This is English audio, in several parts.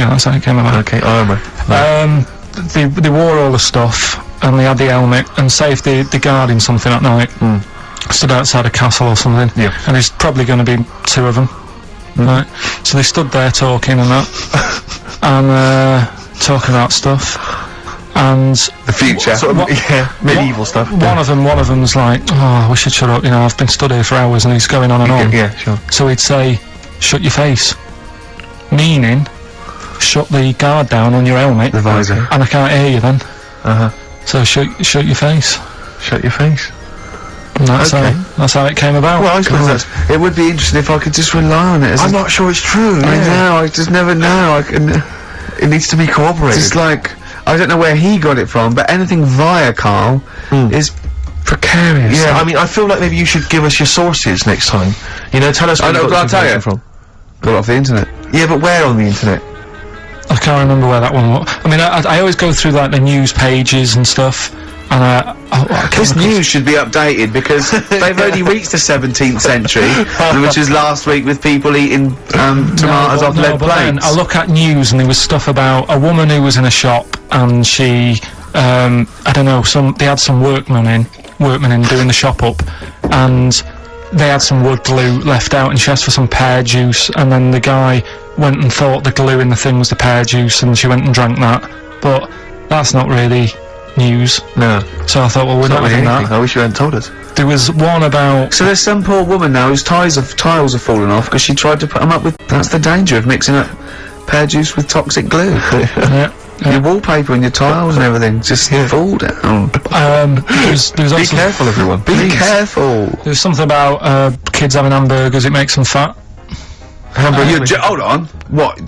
Yeah, that's how it came about. Okay, I remember. They wore all the stuff, and they had the helmet, and say if they're guarding something at night, stood outside a castle or something, and there's probably going to be 2 of them, right? So they stood there talking and that, and talking about stuff, and the future, medieval stuff. One of them's like, oh, we should shut up, you know, I've been stood here for hours, and he's going on and on. Yeah, sure. So he'd say, shut your face, meaning, shut the guard down on your helmet, the visor, and I can't hear you then. So shut your face. Shut your face. And that's how it came about. Well, I suppose it would be interesting if I could just rely on it. I'm not sure it's true. I know. I just never know. It needs to be corroborated. It's like I don't know where he got it from, but anything via Carl is precarious. Yeah, I mean, I feel like maybe you should give us your sources next time. You know, tell us where you got this information from. Got it off the internet. Yeah, but where on the internet? I can't remember where that one was. I mean, I always go through like the news pages and stuff, and this news should be updated because they've only reached the 17th century, which was last week with people eating tomatoes off lead plates. Then I look at news and there was stuff about a woman who was in a shop and she, I don't know, they had some workmen in doing the shop up, and they had some wood glue left out, and she asked for some pear juice, and then the guy went and thought the glue in the thing was the pear juice, and she went and drank that. But that's not really news. No. So I thought, well, we're not having that. I wish you hadn't told us. There was one about... So there's some poor woman now whose tiles have fallen off because she tried to put them up with... That's the danger of mixing up pear juice with toxic glue. Yeah. Your wallpaper and your tiles and everything just fall down. There's also... Be careful, everyone. Be careful. There's something about kids having hamburgers, it makes them fat. Hold on. What?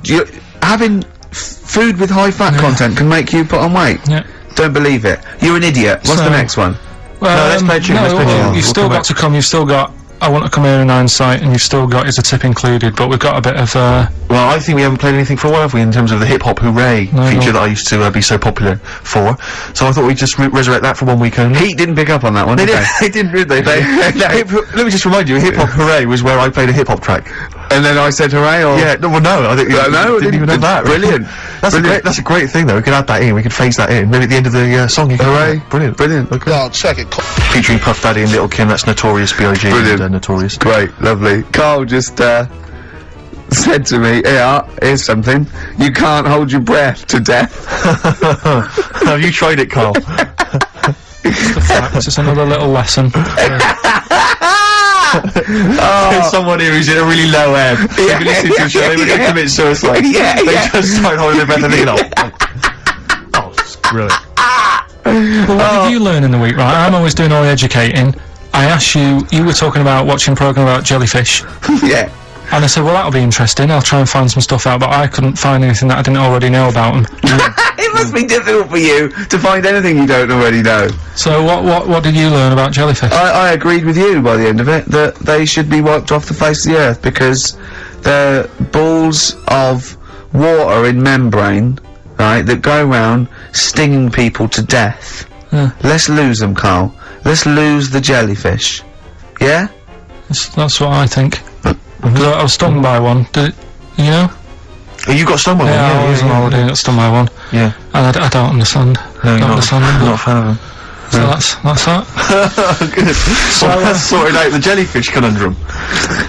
Having food with high fat content can make you put on weight? Yeah. Don't believe it. You're an idiot. What's the next one? Well, no, let's play a tune. Let's play a tune. You've still got to come. You've still got I Want to Come Here in Hindsight, and you've still got Is a Tip Included, but we've got a bit of well, I think we haven't played anything for a while, have we, in terms of the Hip Hop Hooray feature that I used to be so popular for. So I thought we'd just resurrect that for 1 week only. Heat didn't pick up on that one, did they? They didn't, did they? Let me just remind you, Hip Hop Hooray was where I played a hip hop track. And then I said hooray, or... Yeah, no, I think you didn't even know that. Brilliant. That's a great thing, though. We can add that in, we can phase that in. Maybe at the end of the song you can... Hooray. Brilliant. Okay. No, check it. Featuring Puff Daddy and Little Kim, that's Notorious B.I.G. Brilliant. And Notorious. Great, lovely. Carl just, said to me, here's something. You can't hold your breath to death. Have you tried it, Carl? It's just another little lesson. There's someone here who's in a really low ebb. They've been listening to the show, they were going to commit suicide. They just started holding their breath and thinking, oh, it's brilliant. Well, what did you learn in the week, right? I'm always doing all the educating. I asked you were talking about watching a programme about jellyfish. Yeah. And I said, well, that'll be interesting, I'll try and find some stuff out, but I couldn't find anything that I didn't already know about them. It must be difficult for you to find anything you don't already know. So what did you learn about jellyfish? I agreed with you by the end of it, that they should be wiped off the face of the earth, because they're balls of water in membrane, right, that go around stinging people to death. Yeah. Let's lose them, Carl. Let's lose the jellyfish. Yeah? That's what I think. Because I was stung by one, you know? Oh, you got stung by one? Yeah, I was on holiday and got stung by one. Yeah. And I don't understand. No, don't understand them. Not a fan of them. So that's that. Good. So that's sorted out the jellyfish conundrum.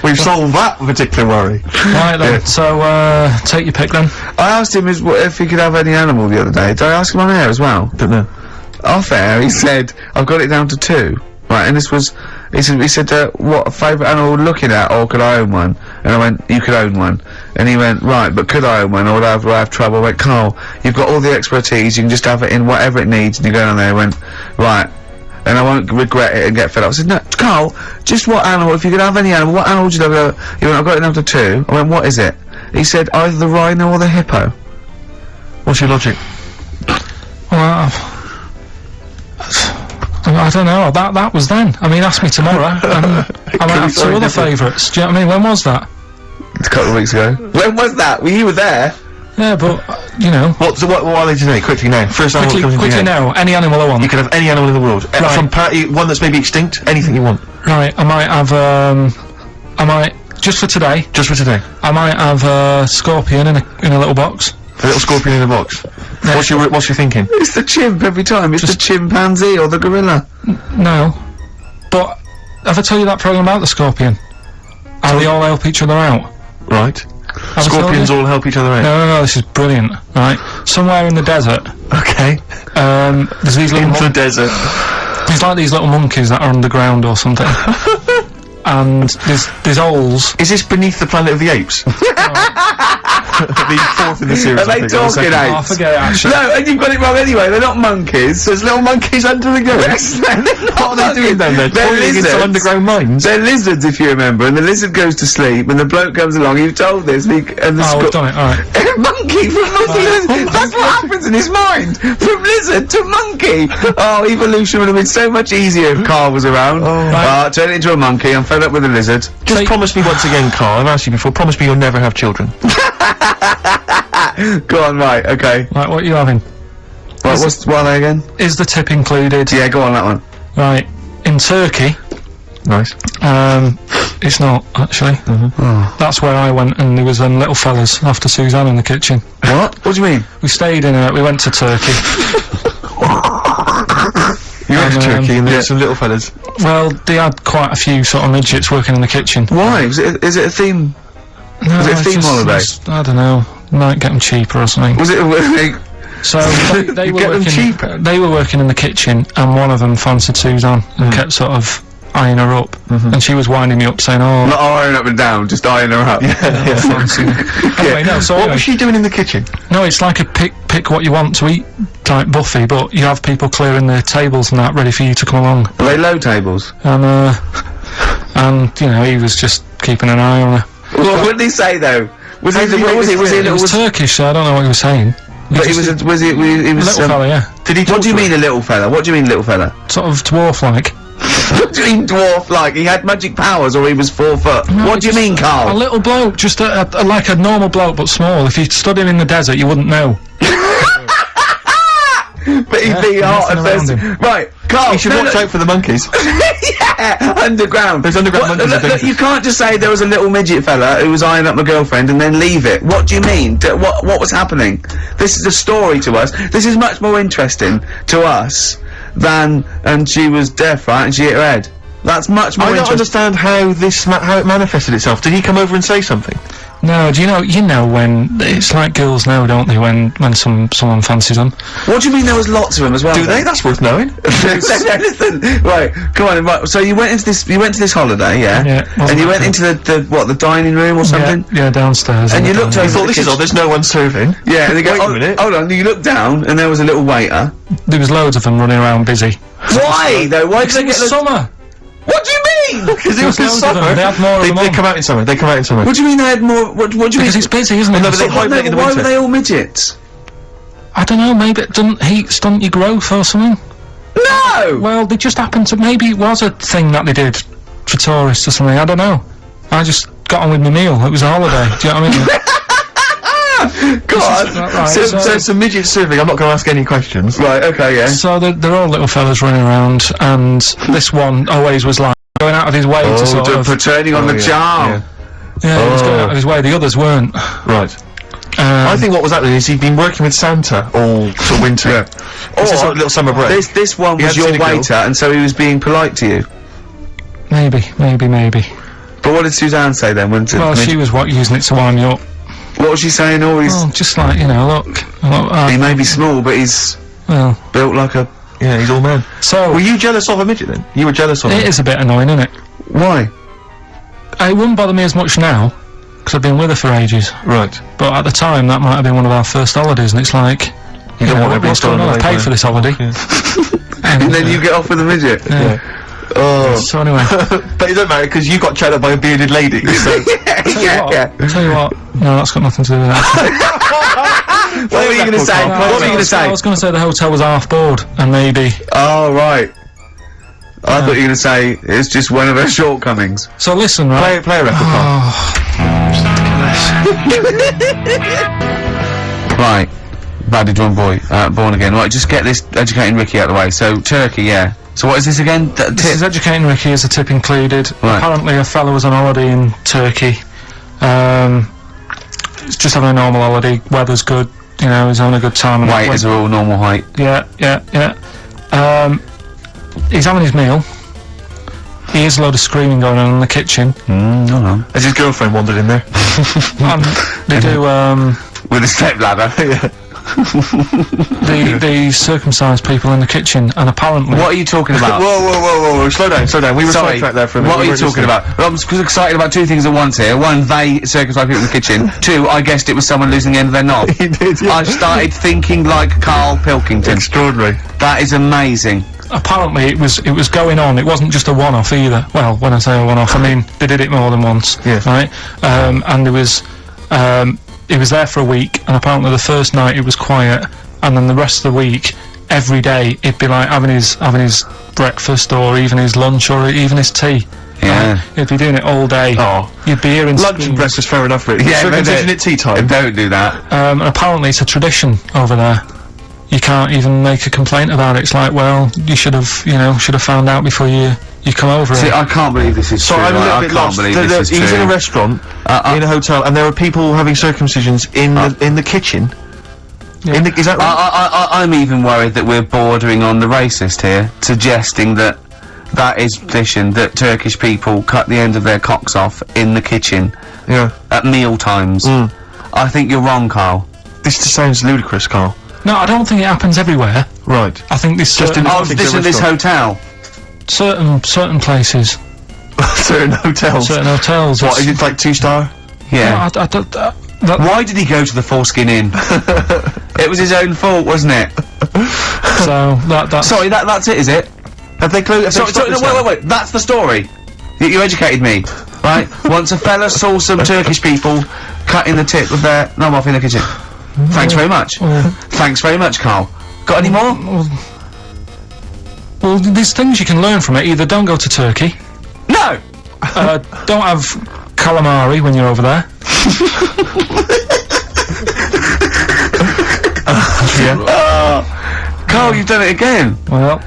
We've solved that particular worry. Right then, so take your pick then. I asked him if he could have any animal the other day. Did I ask him on air as well? Don't know. Off air, he said, I've got it down to 2. Right, and this was, he said, what favourite animal looking at, or could I own one? And I went, you could own one. And he went, right, but could I own one, or would I have trouble? I went, Carl, you've got all the expertise, you can just have it in whatever it needs. And you go down there and went, right, and I won't regret it and get fed up. I said, no, Carl, just what animal, if you could have any animal, what animal would you love? He went, I've got it down to 2. I went, what is it? He said, either the rhino or the hippo. What's your logic? Well, I don't know, that was then. I mean, ask me tomorrow, and I might have 2 other favourites. Do you know what I mean? When was that? A couple of weeks ago. When was that? Well, you were there. Yeah, but, you know... What are they today? Quickly now. First animal that comes into your head. Now, any animal I want. You can have any animal in the world. Right. From one that's maybe extinct, anything you want. Right, I might have, just for today... Just for today. I might have a scorpion in a little box. A little scorpion in a box. What's your thinking? It's the chimp every time. It's the chimpanzee or the gorilla. No. But, have I told you that program about the scorpion? How they all help each other out? Right. Have I told Scorpions you? all help each other out. No, this is brilliant, right? Somewhere in the desert, Okay. there's these little Into the desert. there's like these little monkeys that are underground or something. And there's holes. Is this Beneath the Planet of the Apes? The fourth in the series. Are they I think, or the talking second. Oh, apes? forget it, actually. No, and you've got it wrong anyway. They're not monkeys. There's little monkeys under the ground. What are they doing down there? They're Toiling into lizards. underground mines? They're lizards, if you remember, and the lizard goes to sleep, and the bloke comes along, you've told this, and the Oh, we've done it, alright. monkey from monkey, that's what happens in his mind, from lizard to monkey. Oh, evolution would have been so much easier if Carl was around. Right. Turn it into a monkey, I'm fed up with the lizard. Just promise me once again, Carl, I've asked you before, promise me you'll never have children. Go on, right, okay. Right, what are you having? Right, what are they again? Is the tip included? Yeah, go on, that one. Right. In Turkey, Nice. it's not, actually. That's where I went, and there was them little fellas after Suzanne in the kitchen. What? What do you mean? We stayed we went to Turkey. You went to And, Turkey and there's some little fellas. Well, they had quite a few sort of midgets working in the kitchen. Why? Is it a theme? No, Was it a it's theme just- holiday? I don't know. Might get them cheaper or something. Was it So they You were get them working. cheaper? They were working in the kitchen, and one of them fancied Suzanne and kept sort of eyeing her up, and she was winding me up saying, "Oh, not eyeing up and down, just eyeing her up? fancy." Anyway, no. So What anyway, was she doing in the kitchen? no, it's like a pick what you want to eat type buffet, but you have people clearing the tables and that ready for you to come along, Are they low tables? and you know he was just keeping an eye on her. What did he say though? Was he? did he What was make he? Was he? It was Turkish, so I don't know what he was saying. But he was. Was he? He was. Little fella, yeah, Did he What do you mean a little fella? What do you mean little fella? sort of dwarf-like. What do you mean dwarf like? He had magic powers or he was 4 foot? No, What do you just mean, A Carl? little bloke, just like a normal bloke but small. If you stood him in the desert, you wouldn't know. But he'd be hot nothing at around first. him. Right, Carl. You should watch out for the monkeys. Yeah, underground. There's underground monkeys Look, are look, dangerous. you can't just say there was a little midget fella who was eyeing up my girlfriend and then leave it. What do you mean? What was happening? This is a story to us. This is much more interesting to us than and she was deaf, right? And she hit her head. That's much more I don't interesting. understand how how it manifested itself. Did he come over and say something? No, do you know when it's like girls know, don't they? When someone fancies them. What do you mean there was lots of them as well? Do they? That's worth knowing. Listen, right, come on, right, so you went into this holiday, yeah? Yeah, wasn't And you that went into the dining room or something? Yeah, downstairs. And in you the looked dining over I thought this is odd, there's no one serving. Yeah, and they go, Wait a minute. hold on, you looked down and there was a little waiter. room. There was loads of them running around busy. Why though? Why did Because they it get was loads? summer. What do you mean? Because it was in loads of them. summer. They had more of them They on. come out in summer. They come out in summer. What do you mean they had more? What do you Because mean? it's busy, isn't it? no, but they What, hibernate in the why were winter. they all midgets? I don't know. Maybe it doesn't heat stunt your growth or something. No. Well, they just happened to. Maybe it was a thing that they did for tourists or something. I don't know. I just got on with my meal. It was a holiday. Do you know what I mean? Go on. Right, So so- it's a midget serving. I'm not going to ask any questions. Right. Okay. Yeah. So they're all little fellas running around, and this one always was like going out of his way to sort of. for turning on the yeah, charm. Yeah, he was going out of his way. The others weren't. Right. I think what was happening is he'd been working with Santa all sort of winter. Yeah. It's a sort of little summer break. This one He was had your seen a girl. waiter, and so he was being polite to you. maybe. But what did Suzanne say then? Well, she was using it to wind me up. What was she saying? Oh, he's Oh, just like look. he may be small, but he's Well, built like a. Yeah, he's all man. so Were you jealous of a midget then? You were jealous of him? it is a bit annoying, isn't it? Why? It wouldn't bother me as much now because I've been with her for ages. Right. But at the time, that might have been one of our first holidays, and it's like, You don't want everything what's going stolen on? I away paid by- for this holiday. And then you get off with a midget. Yeah. Oh. So anyway, But it doesn't matter because you got chatted up by a bearded lady. So tell you what, no, that's got nothing to do with that. What were you going to say? What What were you going to say? I was going to say the hotel was half board, and maybe. Oh, right. I thought you were going to say it's just one of her shortcomings. So listen, right? play a record, Carl. Right. Badly drawn boy, born again. Right, just get this educating Ricky out of the way. So, Turkey, yeah. So what is this again? This is educating Ricky as a tip included. Right. Apparently a fellow was on holiday in Turkey. It's just having a normal holiday, weather's good, you know, he's having a good time. And Weight is all normal height. Yeah. He's having his meal. He hears a load of screaming going on in the kitchen. Hold on. Has his girlfriend wandered in there? And they do, With a step ladder. Yeah. the circumcised people in the kitchen, and apparently... What are you talking about? Whoa, slow down. We were Sorry, sidetracked there for a minute. what are you talking about? I'm excited about two things at once here. One, they circumcised people in the kitchen. Two, I guessed it was someone losing the end of their knob. He did, yeah. I started thinking like Carl Pilkington. Extraordinary. That is amazing. Apparently it was going on. It wasn't just a one-off either. Well, when I say a one-off, I mean they did it more than once. Yeah. Right. And there was it was there for a week, and apparently the first night it was quiet, and then the rest of the week, every day it'd be like having his breakfast, or even his lunch, or even his tea. Yeah. Right? He'd be doing it all day. Oh. You'd be hearing Lunch and screams. breakfast, fair enough, really. Yeah, but Circumcision at tea time. Don't do that. And apparently it's a tradition over there. You can't even make a complaint about it. It's like, well, you should have found out before you come over. See, I can't believe this is So true. I'm a little I bit can't lost. believe this is He's true. in a restaurant, in a hotel, and there are people having circumcisions in the kitchen. Yeah. Is that right? I'm even worried that we're bordering on the racist here, suggesting that is tradition, that Turkish people cut the end of their cocks off in the kitchen Yeah. at meal times. I think you're wrong, Carl. This just sounds ludicrous, Carl. No, I don't think it happens everywhere. Right. I think this Just in certain, Oh, this in this hotel. certain places, Certain hotels. certain hotels. What, is it like 2-star? Yeah. No, I don't. That, Why did he go to the Foreskin Inn? It was his own fault, wasn't it? so that's Sorry, that's it, is it? Have they closed? Sorry, no, wait. That's the story. You educated me, right? Once a fella saw some Turkish people cutting the tip of their knob off in the kitchen. Thanks very much. Thanks very much, Carl. Got any more? Well, there's things you can learn from it. Either don't go to Turkey, No! don't have calamari when you're over there. Carl, you've done it again. Well,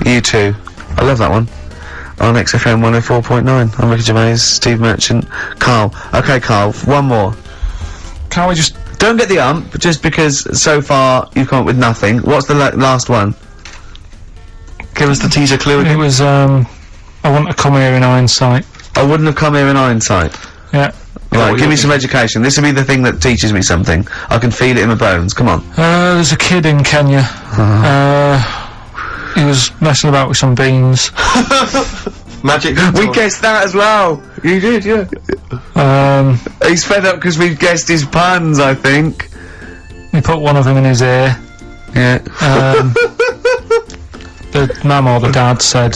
You too. I love that one. On XFM 104.9. I'm Ricky Gervais, Steve Merchant, Carl. Okay, Carl, one more. can't we just? Don't get the ump, just because so far you've come up with nothing. What's the last one? Give us the teaser clue It again. was I want to come here in hindsight. I wouldn't have come here in hindsight. Yeah. Right, give me some education. This will be the thing that teaches me something. I can feel it in my bones. Come on. There's a kid in Kenya. He was messing about with some beans. Magic. We guessed that as well. You did, yeah. He's fed up because we've guessed his puns, I think. He put one of them in his ear. Yeah. The mum or the dad said,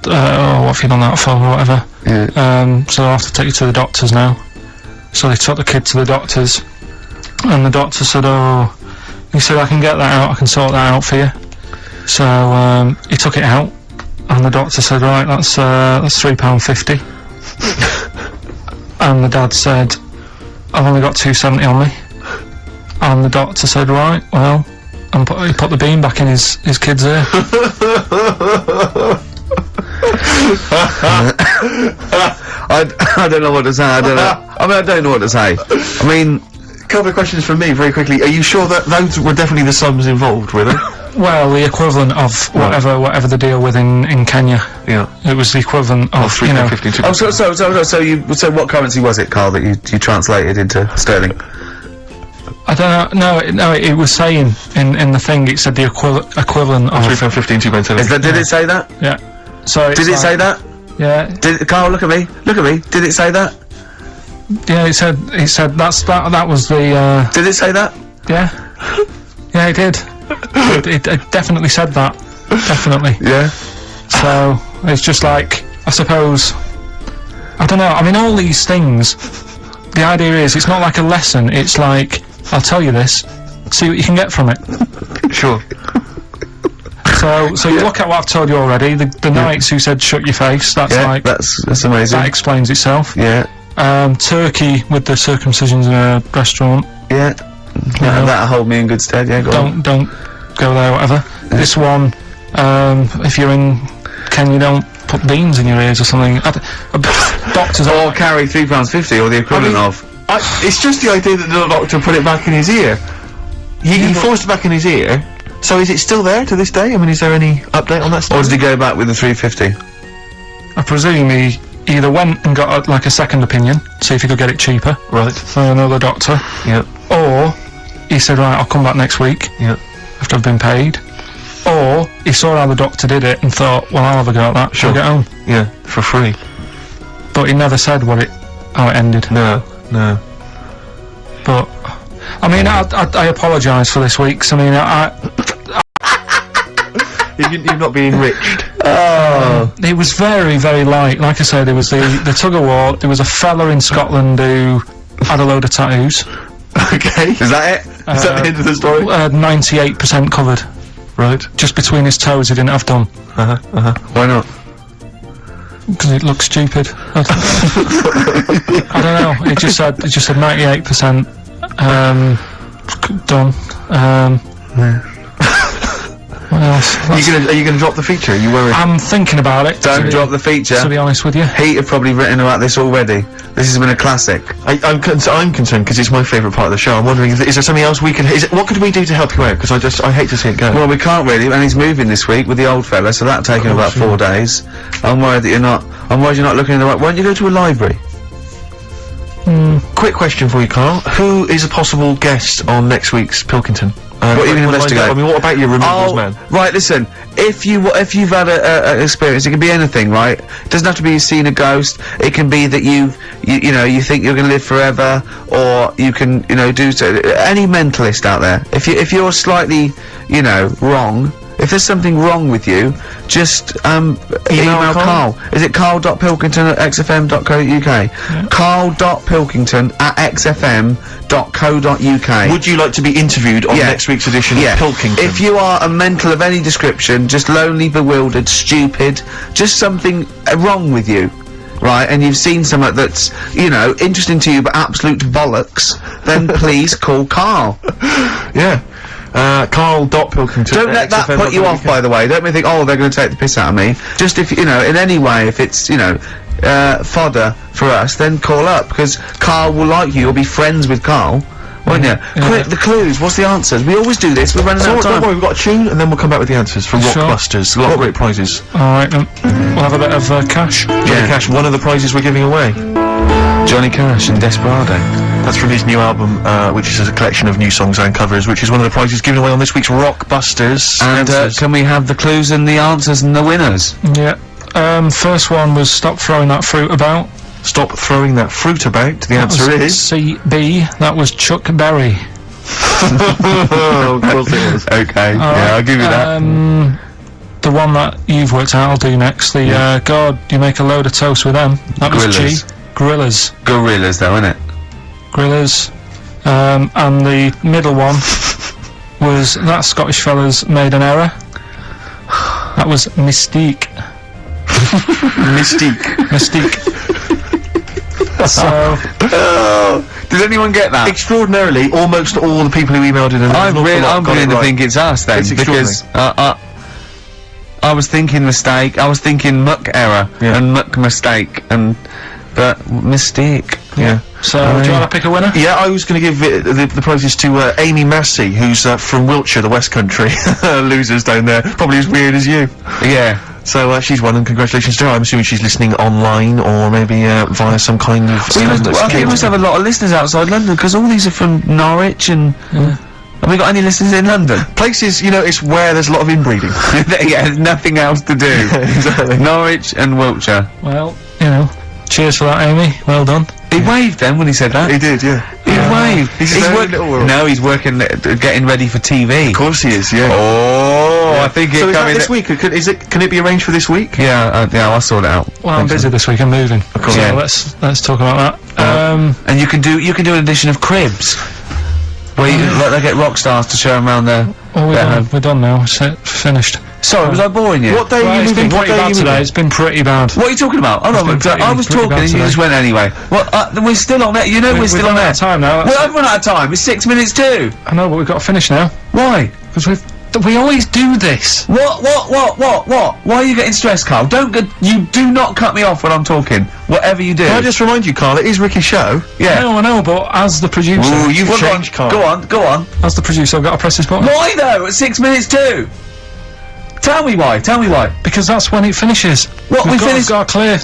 "Oh, what have you done that for?" or whatever. Yeah. So I'll have to take you to the doctors now. So they took the kid to the doctors, and the doctor said, "Oh," he said, "I can get that out. I can sort that out for you." So he took it out, and the doctor said, "Right, that's £3.50." And the dad said, "I've only got £2.70 on me." And the doctor said, "Right, well," and he put the bean back in his kid's ear. I don't know what to say. I don't know. I mean, I don't know what to say. I mean, Couple of questions from me, very quickly. Are you sure that those were definitely the sums involved, were they? Well, the equivalent of whatever they deal with in Kenya. Yeah. It was the equivalent of, you know. oh, so what currency was it, Carl, that you translated into sterling? I don't know. No, it was saying in the thing. It said the equivalent of. £3.15, £2.7. Did it say that? Yeah. So Did it say that? Yeah. Carl, look at me. Look at me. Did it say that? Yeah. It said that was the. Did it say that? Yeah. Yeah, it did. It definitely said that. Definitely. Yeah. So it's just like, I suppose, I don't know. I mean, all these things. The idea is, it's not like a lesson. It's like, I'll tell you this. See what you can get from it. Sure. So you look at what I've told you already. The knights who said shut your face. That's Yeah, like that's amazing. that explains itself. Yeah. Turkey with the circumcisions in a restaurant. Yeah. That'll hold me in good stead, yeah, go on. Don't go there, whatever. Yeah. This one, if you're in Kenya, don't put beans in your ears or something. Doctors or carry £3.50 or the equivalent of. it's just the idea that the doctor put it back in his ear. He forced it back in his ear. So is it still there to this day? I mean, is there any update on that story? Or did he go back with the 350? I presume he either went and got like a second opinion, see if he could get it cheaper, Right. for another doctor, Yeah. or he said, right, I'll come back next week Yeah. after I've been paid, or he saw how the doctor did it and thought, well, I'll have a go at that, Sure. I'll get home. Yeah. For free. But he never said how it ended. No. No. But I mean, I apologise for this week's. I mean, You've not been enriched. it was very, very light. Like I said, there was the tug of war. There was a fella in Scotland who had a load of tattoos. Okay. Is that it? Is that the end of the story? 98% covered. Right. Just between his toes, he didn't have done. Why not? Because it looked stupid. I don't know. It just said 98% done. What else? Are you gonna drop the feature? Are you worried? I'm thinking about it. Don't drop the feature. To be honest with you. Heat have probably written about this already. This has been a classic. I'm concerned because it's my favourite part of the show. I'm wondering, is there something else we can? What could we do to help you out? Because I hate to see it go. Well, we can't really, and he's moving this week with the old fella, so that'll take him about 4 days. I'm worried that you're not looking in the right. Why don't you go to a library? Quick question for you, Carl. Who is a possible guest on next week's Pilkington? What are you going to lined up? investigate? I mean, what about your removals man? Right, listen, if you've had an experience, it can be anything, right? It doesn't have to be you've seen a ghost, it can be that you think you're going to live forever, or you can, do so. Any mentalist out there, if you're slightly, wrong, if there's something wrong with you, just email Carl. Is it carl.pilkington@xfm.co.uk? carl.pilkington@xfm.co.uk. Would you like to be interviewed on next week's edition of Pilkington? If you are a mental of any description, just lonely, bewildered, stupid, just something wrong with you, right, and you've seen something that's, interesting to you but absolute bollocks, then please call Carl. Yeah. Carl.Pilkington. Don't let that put you off, by the way. Don't think, oh, they're going to take the piss out of me. Just if, in any way, if it's, fodder for us, then call up, because Carl will like you. You'll be friends with Carl, won't you? Quick, the clues. What's the answers? We always do this. We're running out of time. Don't worry, we've got a tune, and then we'll come back with the answers for Sure. Rockbusters. A lot of great prizes. Alright then. We'll have a bit of cash. Johnny Cash, one of the prizes we're giving away. Johnny Cash and Desperado. That's from his new album, which is a collection of new songs and covers, which is one of the prizes given away on this week's Rockbusters. And can we have the clues and the answers and the winners? Yeah. First one was stop throwing that fruit about. Stop throwing that fruit about. The answer That was is... CB. That was Chuck Berry. Oh, of course it was. Okay, yeah, I'll give you that. The one that you've worked out, I'll do next. The God, you make a load of toast with them. That was Gorillas. G. Gorillas. Gorillas, though, innit? Gorillas. And the middle one was that Scottish fella's made an error. That was Mystique. Mystique. So, did anyone get that? Extraordinarily, almost all the people who emailed in. I'm beginning to think it's us then, because I was thinking mistake, I was thinking muck error and muck mistake, but mistake. Yeah. So, do you want to pick a winner? Yeah, I was going to give the prizes to Amy Massey, who's from Wiltshire, the West Country. Losers down there, probably as weird as you. Yeah. So she's won, and congratulations to her. I'm assuming she's listening online, or maybe via some kind of... I think we must have a lot of listeners outside London, because all these are from Norwich and... Have we got any listeners in London? Places, it's where there's a lot of inbreeding. Yeah, there's nothing else to do. Exactly. Norwich and Wiltshire. Well, cheers for that, Amy. Well done. He waved then when he said that. He did, yeah. He waved. He's little world. No, he's working, getting ready for TV. Of course he is, yeah. Oh, I think so is that this week? Can it be arranged for this week? Yeah, I'll sort it out. Well, I'm busy this week. I'm moving. Of course. So let's talk about that. And you can do an edition of Cribs, where they get rock stars to show them around their home. We're done now. It's finished. Sorry, was I boring you? What day are you It's been moving? What pretty day are bad you today. moving? It's been pretty bad. What are you talking about? Hold on, I was pretty talking bad and you today. just went anyway. Well, we're still on there. You know we're still on run there. out of time now. Well, I've run out of time. It's 6 minutes too. I know, but we've got to finish now. Why? Because We always do this. What? Why are you getting stressed, Carl? You do not cut me off when I'm talking. Whatever you do. Can I just remind you, Carl, it is Ricky's show. Yeah. No, I know, but as the producer... Ooh, you've Well, changed, Carl. Go on. As the producer, I've got to press this button. Why though? At 6 minutes too. Tell me why. Because that's when it finishes. What, We've we got, finished- got to clear